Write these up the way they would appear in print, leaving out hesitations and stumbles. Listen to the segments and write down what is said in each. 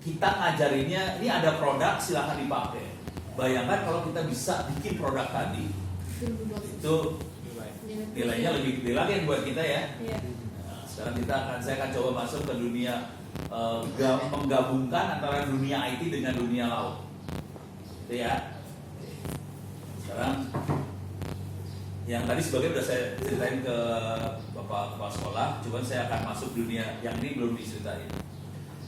kita ngajarinnya, ini ada produk silahkan dipakai. Bayangkan kalau kita bisa bikin produk tadi, itu nilainya lebih gede lagi buat kita ya. Nah, sekarang saya akan coba masuk ke dunia menggabungkan antara dunia IT dengan dunia laut. Itu ya. Sekarang yang tadi sebagai udah saya ceritain ke Bapak Kepala Sekolah, cuman saya akan masuk dunia yang ini belum diceritain.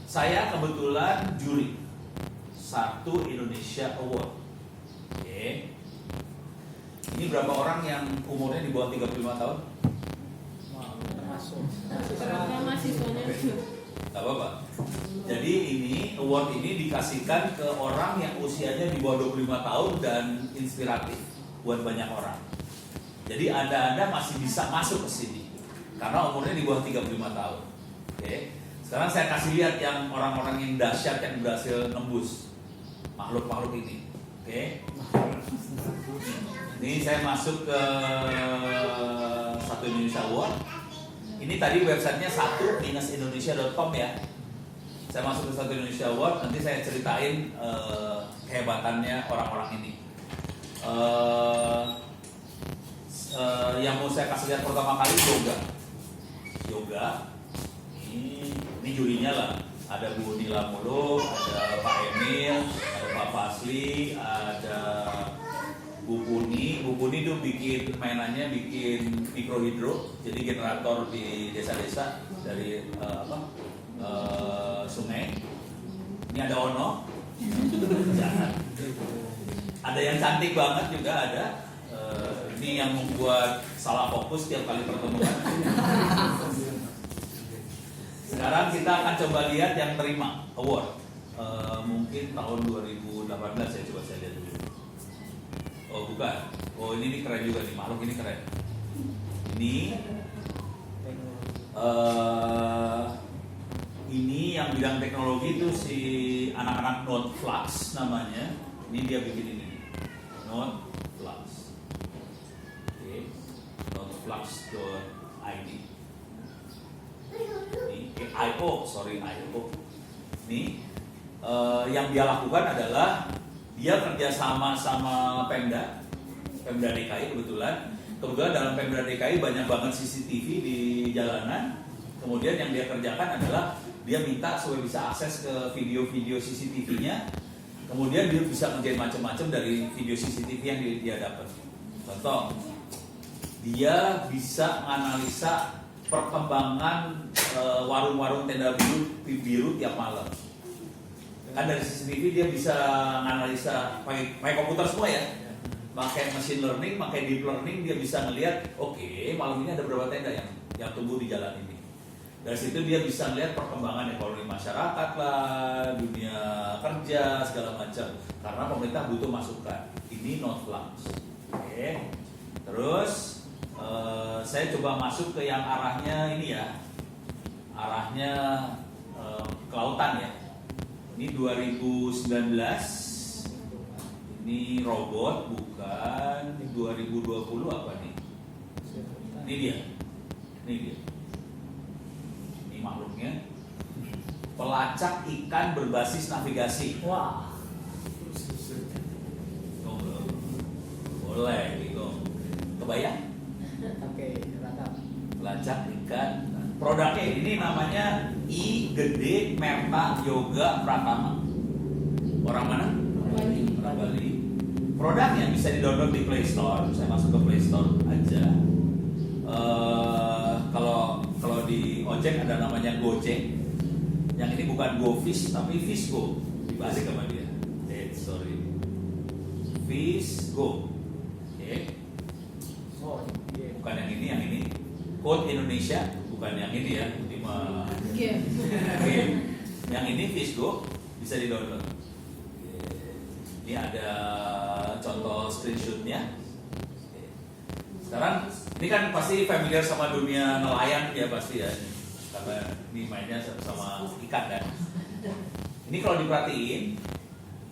Saya kebetulan juri satu Indonesia Award. Oke. Ini berapa orang yang umurnya di bawah 35 tahun? Termasuk. Mahasiswanya. Gak apa-apa. Jadi ini award ini dikasihkan ke orang yang usianya di bawah 25 tahun dan inspiratif buat banyak orang. Jadi Anda masih bisa masuk ke sini karena umurnya di bawah 35 tahun. Oke. Sekarang saya kasih lihat yang orang-orang yang dahsyat yang berhasil nembus makhluk-makhluk ini. Oke. Ini saya masuk ke Satu Indonesia Award. Ini tadi websitenya satu-indonesia.com ya. Saya masuk ke Satu Indonesia Award. Nanti saya ceritain kehebatannya orang-orang ini. Yang mau saya kasih lihat pertama kali yoga. Ini jurinya lah. Ada Bu Nila Muluk, ada Pak Emil, ada Pak Fasli, ada Bu Puni itu bikin mainannya, bikin mikrohidro, jadi generator di desa-desa dari sungai. Ini ada Ono, ada yang cantik banget juga ada. Ini yang membuat salah fokus tiap kali pertemuan. Sekarang kita akan coba lihat yang terima award. Mungkin tahun 2018 ya, coba saya lihat dulu. Oh bukan, oh ini keren juga nih, makhluk ini keren. Ini yang bidang teknologi itu si anak-anak NoteFlux namanya. Ini dia bikin ini, NoteFlux. Oke, noteflux.id. Ini IO. Ini yang dia lakukan adalah dia kerjasama sama Pemda DKI kebetulan dalam Pemda DKI banyak banget CCTV di jalanan. Kemudian yang dia kerjakan adalah dia minta supaya bisa akses ke video-video CCTV-nya. Kemudian dia bisa ngerjain macam-macam dari video CCTV yang dia dapat. Contoh, dia bisa menganalisa perkembangan warung-warung tenda biru tiap malam. Kan dari CCTV dia bisa menganalisa pakai komputer semua ya, pakai machine learning, pakai deep learning, dia bisa ngelihat, oke, malam ini ada berapa tenda yang tumbuh di jalan ini. Dari situ dia bisa melihat perkembangan ekonomi masyarakat lah, dunia kerja segala macam. Karena pemerintah butuh masukan. Ini NoteFlux. Oke. Terus saya coba masuk ke yang arahnya ini ya, arahnya kelautan ya. Ini 2019, ini robot bukan, ini 2020 apa nih? Ini dia, ini makhluknya, pelacak ikan berbasis navigasi. Wah, boleh gitu, kebayang? Oke, mantap. Pelacak ikan. Produknya ini namanya I Gede Merta Yoga Pratama. Orang mana? Orang Bali. Produknya bisa di-download di Play Store. Saya masuk ke Play Store aja. Kalau di ojek ada namanya Gojek. Yang ini bukan GoFish tapi Fishgo. Dibalik sama dia. Sorry. Fishgo. Oke. Oh, iya. Bukan yang ini. Code Indonesia. Bukan yang ini ya, game. Yang ini Fishgo bisa di-download. Ini ada contoh screenshotnya. Sekarang ini kan pasti familiar sama dunia nelayan ya pasti ya, karena ini mainnya sama ikan kan. Ini kalau diperhatiin,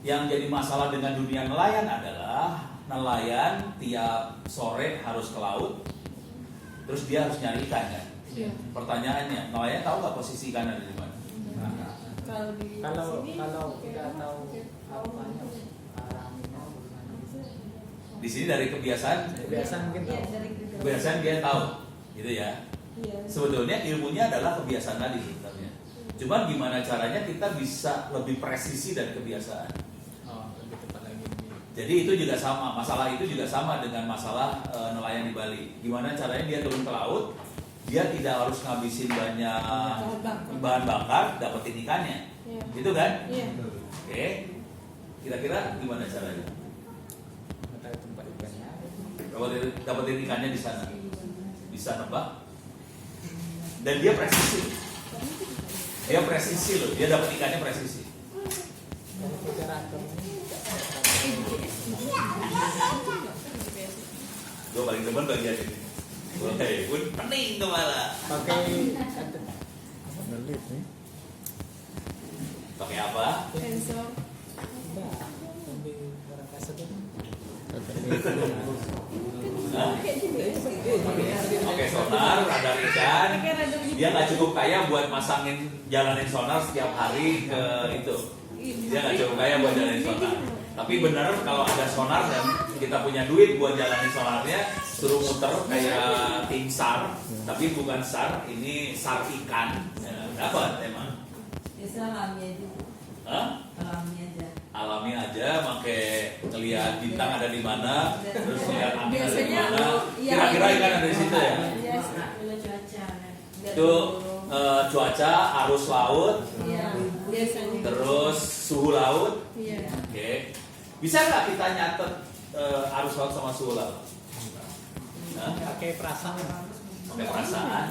yang jadi masalah dengan dunia nelayan adalah nelayan tiap sore harus ke laut, terus dia harus nyari ikan kan. Pertanyaannya, nelayan tahu nggak posisi ikan ada di mana? kalau di Kalau sini nggak tahu apanya alaminya gimana. Di sini dari kebiasaan Kebiasaan mungkin Iya, tahu. dari kebiasaan. kebiasaan dia tahu, gitu ya. Iya. Sebetulnya ilmunya adalah kebiasaan tadi sebenarnya. Cuman gimana caranya kita bisa lebih presisi dari kebiasaan. Oh, lebih tepat lagi. Jadi itu juga sama, masalah itu juga sama dengan masalah nelayan di Bali. Gimana caranya dia turun ke laut, dia tidak harus ngabisin banyak bahan bakar, dapetin ikannya, Iya. gitu kan? Iya. Oke, kira-kira gimana caranya? Nggak tahu tempat ikannya. Dapetin ikannya di sana, bisa nebak? Dan dia presisi loh, dia dapat ikannya presisi. Kalau operator Gue paling demen bagian ini. Oke, pun pening tuh malah. pakai ngelit nih. Pakai apa? Sensor. Enggak, lebih orang kasar tuh. Hah? Kayak GPS. Oke, sonar, radar ikan. Pakai radar gitu. Dia nggak cukup kaya buat masangin jalanin sonar setiap hari ke itu. Dia nggak cukup kaya buat jalanin sonar. Tapi benar kalau ada sonar dan kita punya duit buat jalanin sonarnya, suruh muter kayak tim SAR, tapi bukan SAR, ini SAR ikan. Ya, dapat emang. Biasa alami aja. Hah? Alami aja. Alami aja, pakai ngelihat bintang ada di mana, terus ngelihat angin ada di Biasanya, mana. iya, Kira-kira iya. ikan ada di situ ya. Iya. Bila cuaca kan. Itu cuaca, arus laut, Iya. Biasanya. terus suhu laut. Iya. Oke, bisa nggak kita nyatet arus laut sama suhu laut? Hah? Pakai perasaan. Pakai perasaan.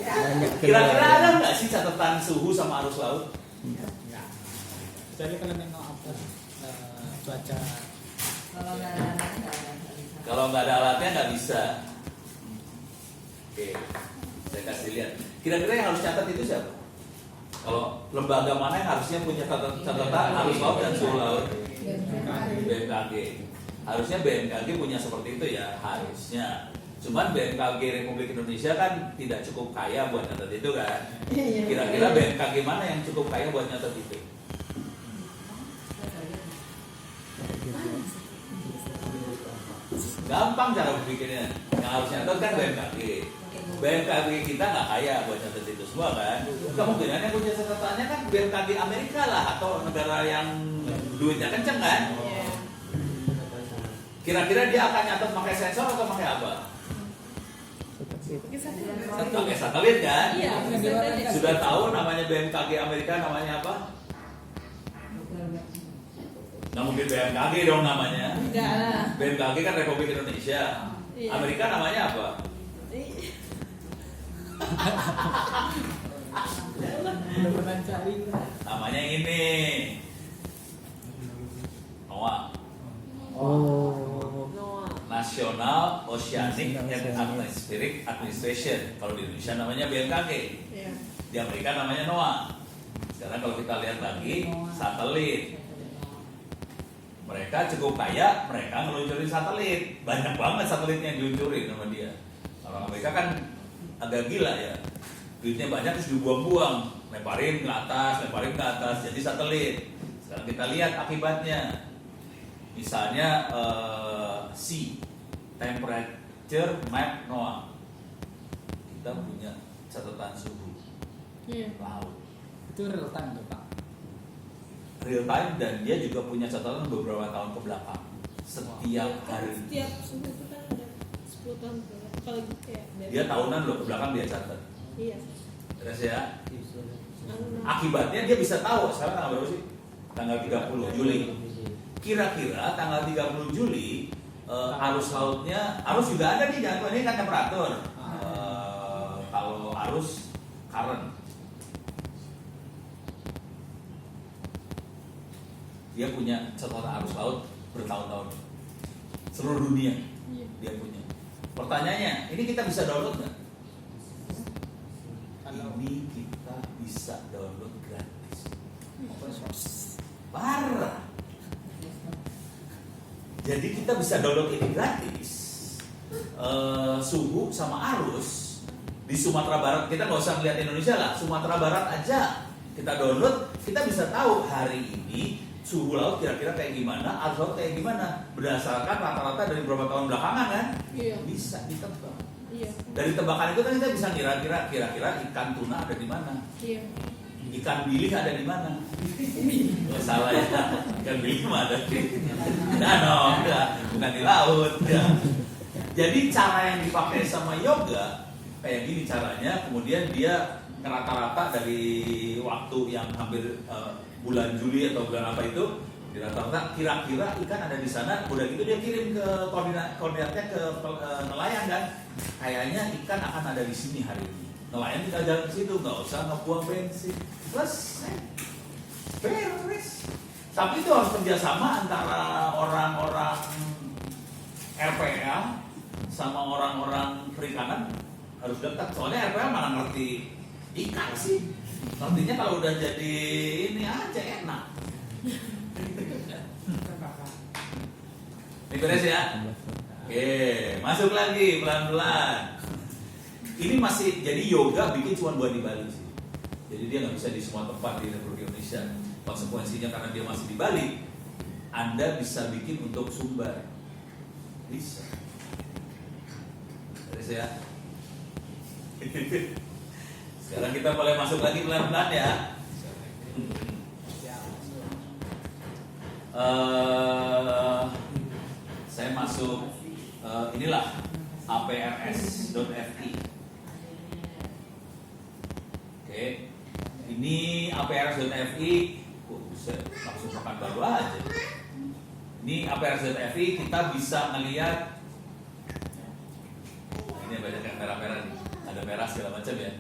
Banyak Kira-kira ada nggak sih catatan suhu sama arus laut? Enggak. Kecuali kalau nengok apa cuaca. Kalau nggak ada alatnya nggak ada. Nggak bisa. Kalau nggak ada alatnya nggak bisa. Oke, saya kasih lihat. Kira-kira yang harus catat itu siapa? Kalau lembaga mana yang harusnya punya catatan arus laut dan suhu laut? BMKG. Harusnya BMKG punya seperti itu ya, harusnya. Cuman BMKG Republik Indonesia kan tidak cukup kaya buat nyatet itu kan. Iya. Kira-kira BMKG mana yang cukup kaya buat nyatet itu? Gampang cara berpikirnya. Yang harus nyatet kan BMKG. BMKG kita nggak kaya buat nyatet itu semua kan. Kemungkinan yang punya catatannya kan BMKG Amerika lah atau negara yang duitnya kenceng kan. Iya. Kira-kira dia akan nyatet pakai sensor atau pakai apa? Pakai satelit. Pakai satelit kan? Iya, pakai satelit. Sudah tahu namanya BMKG Amerika namanya apa? Nggak mungkin BMKG dong namanya. Enggak lah. BMKG kan Republik Indonesia. Iya. Amerika namanya apa? Udah pernah cari. Namanya ini. NOAA. Oh. Noah. National Oceanic and Atmospheric Administration. Kalau di Indonesia namanya BMKG. Iya. Di Amerika namanya NOAA. Sekarang kalau kita lihat lagi satelit. Mereka cukup kaya, mereka ngeluncurin satelit. Banyak banget satelitnya yang diluncurin sama dia. Kalau Amerika kan agak gila ya. Duitnya banyak terus dibuang-buang, lemparin ke atas, jadi satelit. Sekarang kita lihat akibatnya. Misalnya sea temperature map NOAA. Kita punya catatan suhu Iya. laut Itu real time tuh Pak. real time dan dia juga punya catatan beberapa tahun ke belakang. Setiap hari Setiap suhu itu kan ada 10 tahun ke belakang. Kalau gitu ya. dia tahunan loh ke belakang dia catat. Iya. Terus ya, Anu, akibatnya dia bisa tahu sekarang tanggal berapa sih? Tanggal 30 Juli. Kira-kira tanggal 30 Juli arus lautnya, arus juga ada nih, jangan ini kan temperatur. Kalau arus current, dia punya catatan arus laut bertahun-tahun, seluruh dunia Iya. dia punya. Pertanyaannya, ini kita bisa download nggak? Ini kita bisa download gratis. Open source. Parah. Jadi kita bisa download ini gratis. Suhu sama arus di Sumatera Barat, kita nggak usah melihat Indonesia lah, Sumatera Barat aja kita download, kita bisa tahu hari ini suhu laut kira-kira kayak gimana, arus laut kayak gimana, berdasarkan rata-rata dari beberapa tahun belakangan kan, Iya. bisa ditebak. Iya. Dari tebakan itu kan kita bisa kira-kira ikan tuna ada di mana, Iya. ikan bilih ada di mana. Nggak salah ya, ikan bilih mah ada di danau, bukan di laut. Ya. Jadi cara yang dipakai sama yoga kayak gini caranya, kemudian dia rata-rata dari waktu yang hampir bulan Juli atau bulan apa itu, di rata-rata kira-kira ikan ada di sana, udah gitu dia kirim ke koordinatnya ke nelayan kan, kayaknya ikan akan ada di sini hari ini. Nelayan tinggal jalan ke situ, nggak usah ngebuang bensin, selesai, beres. Tapi itu harus kerjasama antara orang-orang RPA sama orang-orang perikanan harus dekat. Soalnya RPA mana ngerti ikan sih, ngertinya kalau udah jadi ini aja enak. Ini beres ya. Oke, masuk lagi pelan-pelan. Ini masih jadi yoga bikin cuma buat di Bali sih. Jadi dia nggak bisa di semua tempat di Republik Indonesia. Konsekuensinya karena dia masih di Bali, Anda bisa bikin untuk Sumbar. Bisa. Beres ya. Sekarang kita mulai masuk lagi pelan-pelan ya. Saya masuk inilah aprs.fi. Oke, ini aprs.fi. Buset, langsung makan baru aja. Ini aprs.fi kita bisa ngelihat. Ini banyak yang merah-merah nih, ada merah segala macam ya.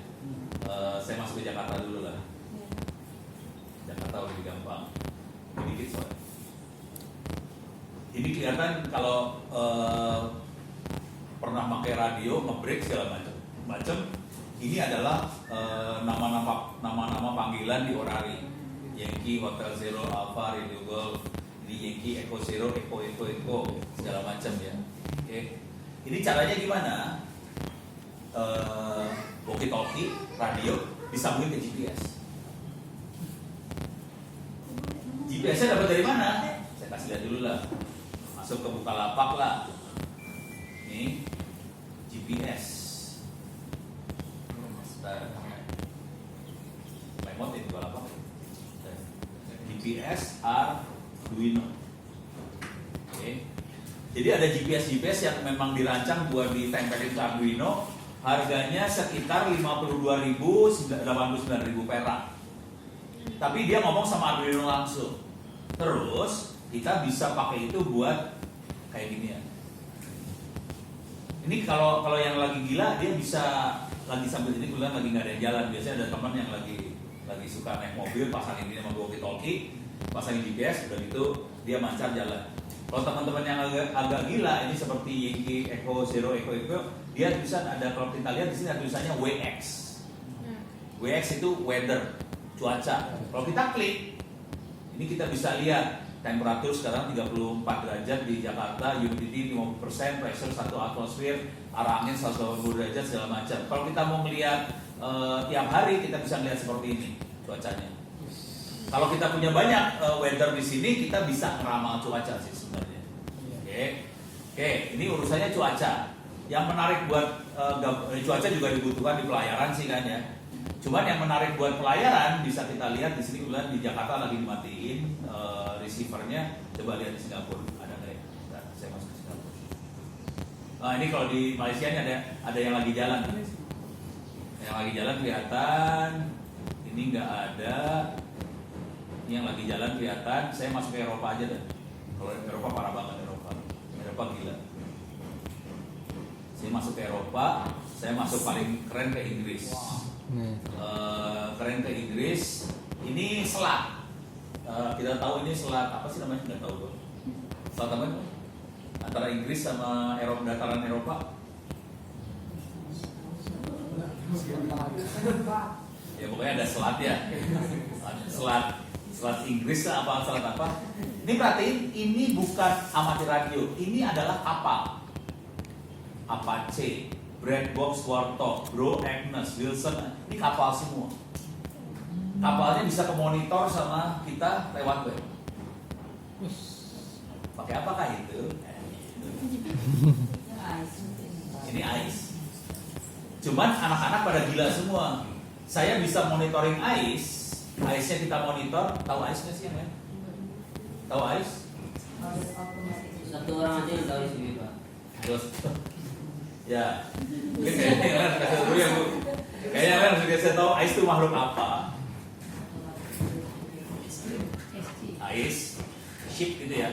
Saya masuk ke Jakarta dulu lah. Jakarta lebih gampang, sedikit soalnya. Ini kelihatan kalau pernah pakai radio, nge-break segala macam. Ini adalah nama-nama panggilan di Orari. Yankee, Hotel Zero, Alpha, Radio Golf, ini Yankee, Echo Zero, Echo segala macam ya. Oke. Ini caranya gimana? Walkie-talkie, radio disambungin ke GPS. GPS-nya dapat dari mana? Saya kasih lihat dulu lah. Masuk ke Bukalapak lah. Ini GPS. Lemot ini Bukalapak. GPS Arduino. Oke. Jadi ada GPS yang memang dirancang buat ditempelin ke Arduino. Harganya sekitar 52.000, 89.000 perak. Tapi dia ngomong sama Arduino langsung. Terus kita bisa pakai itu buat kayak gini ya. Ini kalau yang lagi gila dia bisa lagi sambil ini kemudian lagi nggak ada jalan. Biasanya ada teman yang lagi suka naik mobil, pasangin ini sama walkie-talkie, pasangin GPS, udah gitu dia mancar jalan. Kalau teman-teman yang agak gila, ini seperti Yankee, Echo Zero, Echo, dia tulisan ada, kalau kita lihat di sini ada tulisannya WX. WX itu weather, cuaca. Kalau kita klik, ini kita bisa lihat temperatur sekarang 34 derajat di Jakarta, humidity 50%, pressure 1 atmosfer, arah angin 180 derajat segala macam. Kalau kita mau melihat tiap hari, kita bisa melihat seperti ini cuacanya. Kalau kita punya banyak weather di sini, kita bisa ngeramal cuaca sih sebenarnya. Oke, ini urusannya cuaca. Yang menarik buat cuaca juga dibutuhkan di pelayaran sih kan ya. Cuman yang menarik buat pelayaran bisa kita lihat di sini kemudian di Jakarta lagi dimatiin receivernya. Coba lihat di Singapura ada nggak ya? Nah, saya masuk ke Singapura. Nah, ini kalau di Malaysia ini ada yang lagi jalan. Yang lagi jalan kelihatan. Ini nggak ada. Ini yang lagi jalan kelihatan. Saya masuk ke Eropa aja deh. Kalau Eropa parah banget Eropa gila. Saya masuk ke Eropa. Saya masuk paling keren ke Inggris. Keren ke Inggris. Ini selat. Kita tahu ini selat apa sih namanya? Nggak tahu gue. Selat apa? Antara Inggris sama Eropa, dataran Eropa. Ya pokoknya ada selat ya. Selat Inggris apa selat apa? Ini perhatiin, ini bukan amatir radio. Ini adalah kapal. Apache Bread Box Warthog, Bro Agnes, Wilson, ini kapal semua. Kapalnya bisa kemonitor sama kita lewat web. Pakai apakah itu? Ini ICE. Cuman anak-anak pada gila semua. Saya bisa monitoring ICE. ICE-nya kita monitor. Tahu ICE nggak sih yang lain? Tahu ICE? Satu orang aja yang tahu sih Pak. Terus, ya, mungkin kayaknya kalian harus kasih tahu ya Bu. Kayaknya kalian harus kasih tahu ICE itu makhluk apa? ICE, ship gitu ya.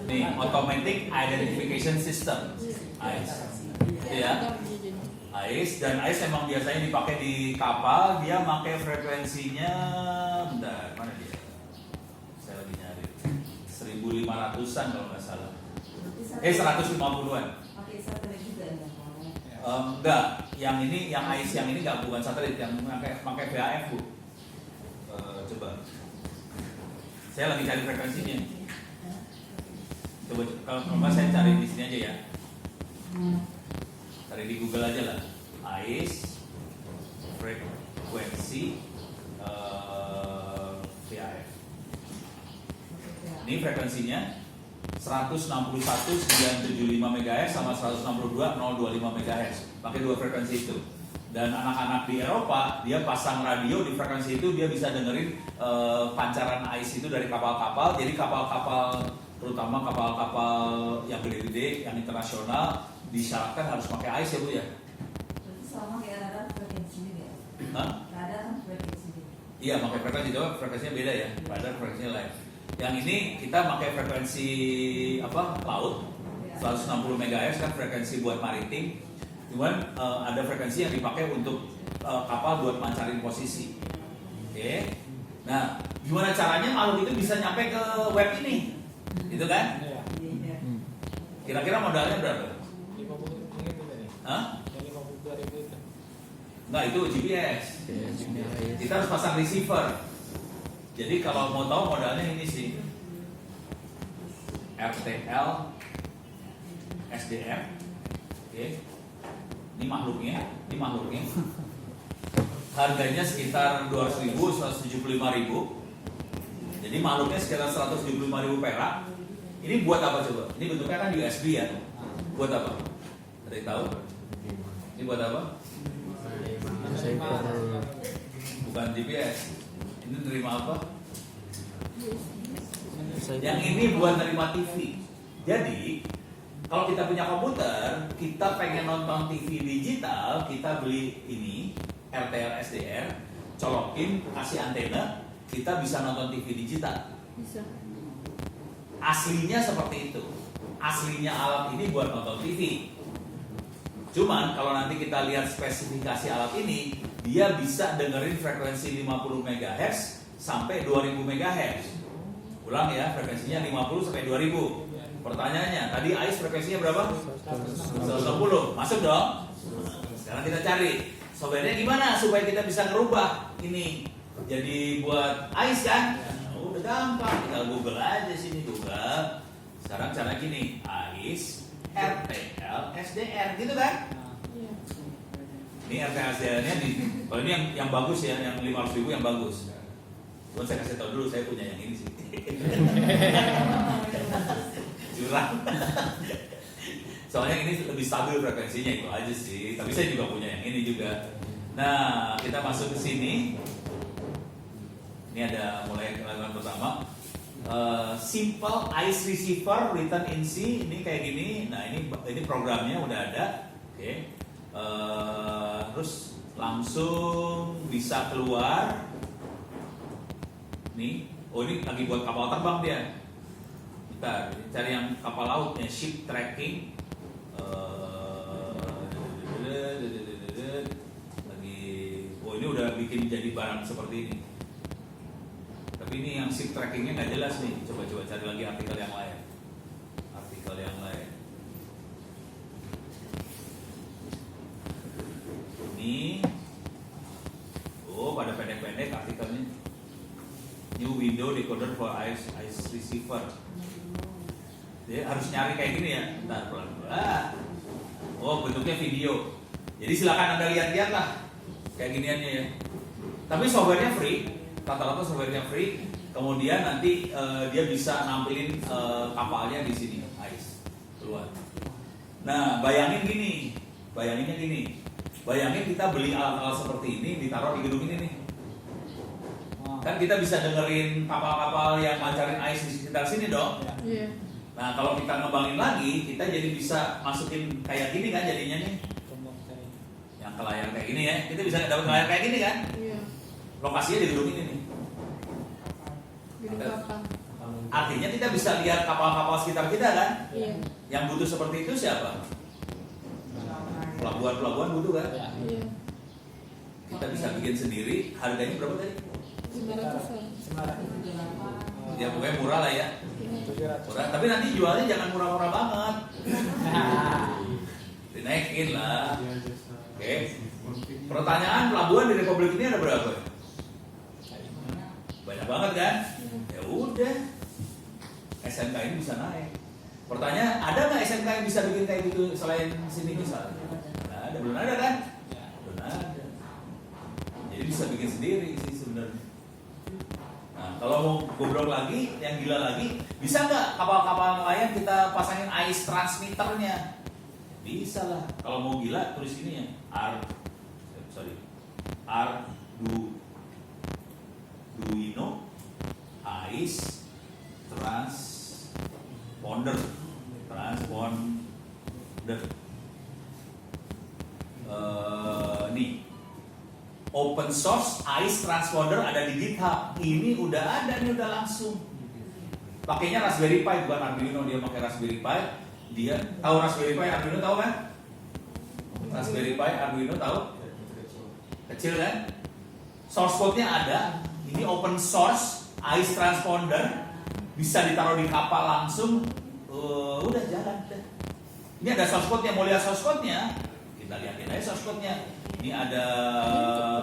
Nih, Automatic Identification System, ICE, gitu ya. ICE, dan ICE memang biasanya dipakai di kapal. Dia pakai frekuensinya, bentar, mana dia? Saya lagi nyari 1.500-an kalau nggak salah. 150-an. Pakai satelit juga ya? Enggak, yang ini, yang ICE yang ini nggak, bukan satelit, yang pakai VHF Bu. Coba, saya lagi cari frekuensinya. Coba kalau saya cari di sini aja ya. Cari di Google aja lah. ICE frekuensi VHF. Ini frekuensinya 161.975 MHz sama 162.025 MHz. Pakai dua frekuensi itu. Dan anak-anak di Eropa, dia pasang radio di frekuensi itu, dia bisa dengerin pancaran ICE itu dari kapal-kapal. Jadi kapal-kapal, terutama kapal-kapal yang gede-gede, yang internasional, disyaratkan harus pakai ICE ya Bu ya. Berarti sama kayak radar frekuensi juga ya? Hah? Radar kan frekuensi juga. Iya, pakai frekuensi, coba frekuensinya beda ya. Radar frekuensinya lain. Yang ini kita pakai frekuensi apa? Laut, 160 MHz kan frekuensi buat maritim. Cuman ada frekuensi yang dipakai untuk kapal buat mancarin posisi. Oke. Nah, gimana caranya makhluk itu bisa nyampe ke web ini? Itu kan? Iya. Kira-kira modalnya berapa? 50.000 tadi. Hah? Yang 52.000 itu. Nggak, itu GPS. Kita harus pasang receiver. Jadi kalau mau tahu modalnya ini sih, RTL SDR. Oke. Ini makhluknya. Harganya sekitar 200.000, 175.000. Jadi makhluknya sekitar 175.000 perak. Ini buat apa coba? Ini bentuknya kan USB ya. Buat apa? Ada yang tahu? Ini buat apa? Bukan GPS. Ini nerima apa? Yang ini buat nerima TV. Jadi kalau kita punya komputer, kita pengen nonton TV digital, kita beli ini RTL SDR, colokin, kasih antena, kita bisa nonton TV digital. Bisa. Aslinya seperti itu. Aslinya alat ini buat nonton TV. Cuman kalau nanti kita lihat spesifikasi alat ini, dia bisa dengerin frekuensi 50 MHz sampai 2000 MHz. Ulang ya, frekuensinya 50 sampai 2000. Pertanyaannya, tadi ICE frekuensinya berapa? 160. Masuk dong? Sekarang kita cari software-nya gimana supaya kita bisa ngerubah ini jadi buat ICE kan? Udah gampang, tinggal Google aja sini, Google. Sekarang cara gini, ICE RTL SDR gitu kan? Iya. Ini RTL SDR-nya nih. Kalau ini yang bagus ya, yang 500.000 yang bagus. Buat saya kasih tahu dulu, saya punya yang ini sih. Curang. Soalnya ini lebih stabil frekuensinya, itu aja sih. Tapi saya juga punya yang ini juga. Nah, kita masuk ke sini. Ini ada mulai lagu pertama. Simple ICE receiver written in C. Ini kayak gini. Nah, ini programnya udah ada. Oke. Terus langsung bisa keluar. Nih, oh ini lagi buat kapal terbang dia. Bentar, cari yang kapal lautnya, ship tracking. Lagi, oh ini udah bikin jadi barang seperti ini. Tapi ini yang ship trackingnya nggak jelas nih. Coba cari lagi artikel yang lain. Ini, oh pada pendek-pendek artikelnya. New window decoder for ICE receiver. Dia harus nyari kayak gini ya. Bentar, pelan-pelan. Oh, bentuknya video. Jadi silakan Anda lihat-lihat lah kayak giniannya ya. Tapi softwarenya free, rata-rata softwarenya free. Kemudian nanti dia bisa nampilin kapalnya di sini, ice keluar. Nah, bayanginnya gini. Bayangin kita beli alat-alat seperti ini ditaruh di gedung ini nih. Kan kita bisa dengerin kapal-kapal yang mancarin ice di sekitar sini dong. Iya. Nah, kalau kita ngembangin lagi, kita jadi bisa masukin kayak gini kan jadinya nih. Yang ke layar kayak gini ya. Kita bisa dapat layar kayak gini kan. Iya. Lokasinya di gedung ini nih. Gedung kapal. Artinya kita bisa lihat kapal-kapal sekitar kita kan. Iya. Yang butuh seperti itu siapa? Pelabuhan-pelabuhan butuh kan. Ya. Iya. Kita bisa bikin sendiri. Harganya berapa tadi? 500-an. Semarang. Ya pokoknya murah lah ya. Iya. 700. Murah. Tapi nanti jualnya jangan murah-murah banget. Dinaikin lah. Oke. Pertanyaan, pelabuhan di Republik ini ada berapa? Banyak banget kan? Ya udah. SMK ini bisa naik. Pertanyaan, ada nggak SMK yang bisa bikin kayak gitu selain sini misalnya? Nggak ada, belum ada kan? Belum ada. Jadi bisa bikin sendiri sih sebenarnya. Nah, kalau mau goblok lagi, yang gila lagi, bisa nggak kapal-kapal nelayan kita pasangin ice transmitternya? Bisa lah. Kalau mau gila, tulis ini ya. Arduino ice transponder. Nih open source ice transponder ada di GitHub. Ini udah ada nih, udah langsung. Pakainya Raspberry Pi, bukan Arduino. Dia pakai Raspberry Pi. Dia tahu Raspberry Pi, Arduino tahu kan? Raspberry Pi, Arduino tahu? Kecil kan? Source code-nya ada. Ini open source ice transponder, bisa ditaruh di kapal langsung. Udah jalan deh. Ini ada source code-nya, mau lihat source code-nya? Kita lihatin aja source code-nya. Ini ada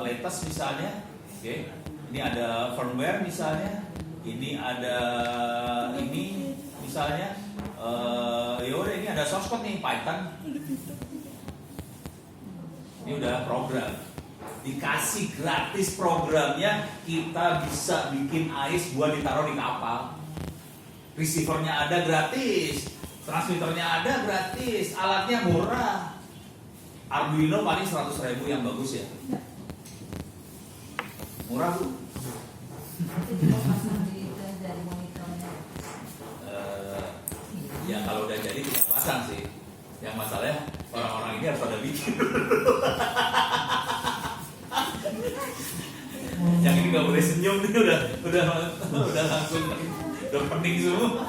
latest misalnya, oke. Ini ada firmware misalnya. Ini ada ini misalnya. Yaudah, ini ada source code nih, Python. Ini udah program. Dikasih gratis programnya, kita bisa bikin ice buat ditaruh di kapal. Receivernya ada gratis, transmitternya ada gratis, alatnya murah. Arduino paling 100.000 yang bagus ya. Murah Bu. Itu juga pasang dari monitornya. Ya kalau udah jadi kita pasang sih. Yang masalahnya orang-orang ini harus pada bikin. Yang ini nggak boleh senyum nih, udah langsung udah pening semua.